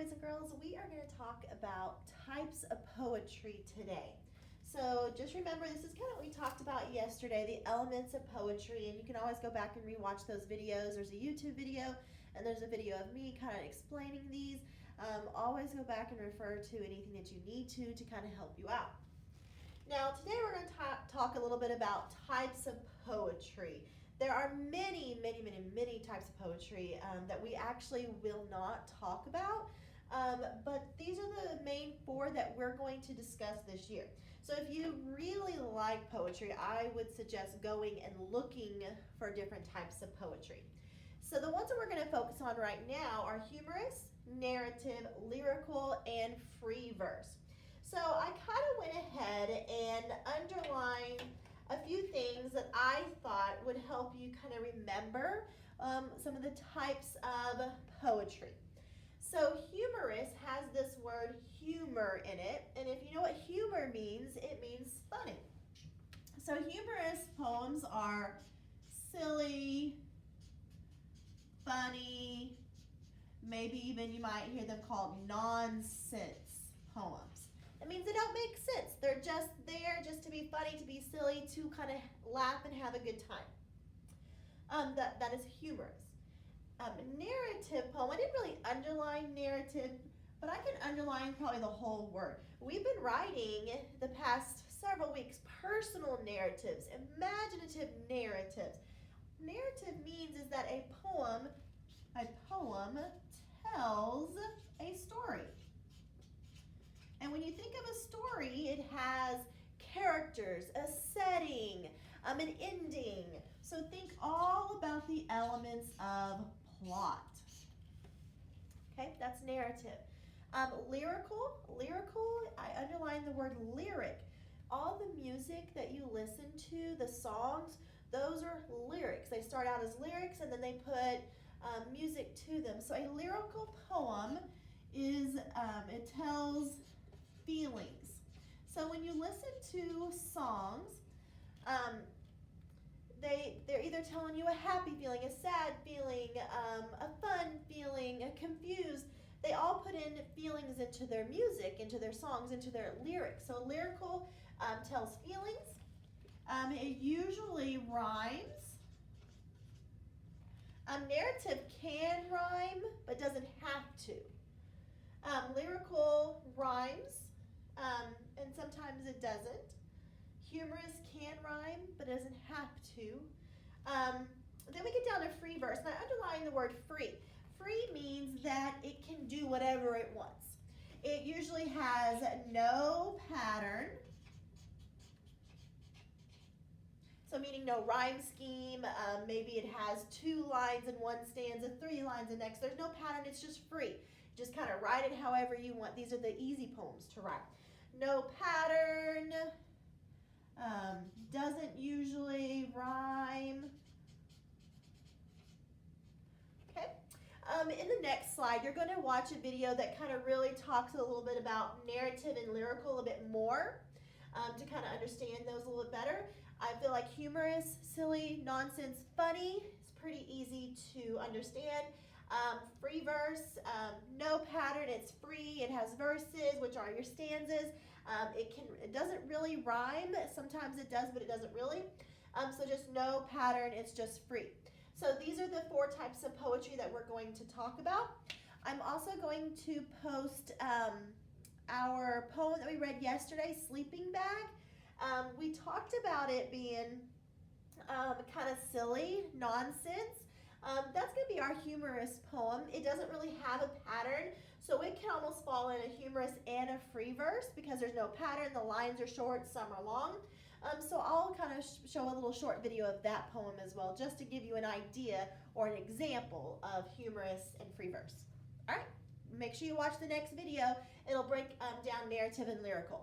boys and girls. We are going to talk about types of poetry today. So just remember, this is kind of what we talked about yesterday, the elements of poetry, and you can always go back and rewatch those videos. There's a YouTube video and there's a video of me kind of explaining these. Always go back and refer to anything that you need to kind of help you out. Now today we're going to talk a little bit about types of poetry. There are many types of poetry that we actually will not talk about, but these are the main four that we're going to discuss this year. So if you really like poetry, I would suggest going and looking for different types of poetry. So the ones that we're going to focus on right now are humorous, narrative, lyrical, and free verse. So I kind of went ahead and underlined a few things that I thought would help you kind of remember some of the types of poetry. So humorous has this word humor in it, and if you know what humor means, it means funny. So humorous poems are silly, funny, maybe even you might hear them called nonsense poems. It means they don't make sense. They're just there just to be funny, to be silly, to kind of laugh and have a good time. That is humorous. Narrative poem, I didn't really underline narrative, but I can underline probably the whole word. We've been writing the past several weeks personal narratives, imaginative narratives. Narrative means is that a poem tells a story. And when you think of a story, it has characters, a setting, an ending. So think all about the elements of plot. Okay, that's narrative. Lyrical, I underline the word lyric. All the music that you listen to, the songs, those are lyrics. They start out as lyrics and then they put music to them. So a lyrical poem is, it tells feelings. So when you listen to songs, they're either telling you a happy feeling, a sad feeling, a fun feeling, a confused. They all put in feelings into their music, into their songs, into their lyrics. So lyrical tells feelings. It usually rhymes. Narrative can rhyme, but doesn't have to. Lyrical rhymes, and sometimes it doesn't. Humorous can rhyme, but doesn't have to. Then we get down to free verse, and I underline the word free. Free means that it can do whatever it wants. It usually has no pattern, so meaning no rhyme scheme. Maybe it has 2 lines in one stanza, 3 lines in the next. There's no pattern, it's just free. Just kind of write it however you want. These are the easy poems to write. No pattern, doesn't usually rhyme. Okay. In the next slide, you're going to watch a video that kind of really talks a little bit about narrative and lyrical a bit more to kind of understand those a little bit better. I feel like humorous, silly, nonsense, funny is pretty easy to understand. Free verse, no pattern, it's free. It has verses, which are your stanzas. It doesn't really rhyme. Sometimes it does, but it doesn't really. So just no pattern, it's just free. So these are the 4 types of poetry that we're going to talk about. I'm also going to post our poem that we read yesterday, Sleeping Bag. We talked about it being kind of silly, nonsense. That's going to be our humorous poem. It doesn't really have a pattern, so it can almost fall in a humorous and a free verse because there's no pattern. The lines are short, some are long. So I'll kind of show a little short video of that poem as well, just to give you an idea or an example of humorous and free verse. All right, make sure you watch the next video. It'll break down narrative and lyrical.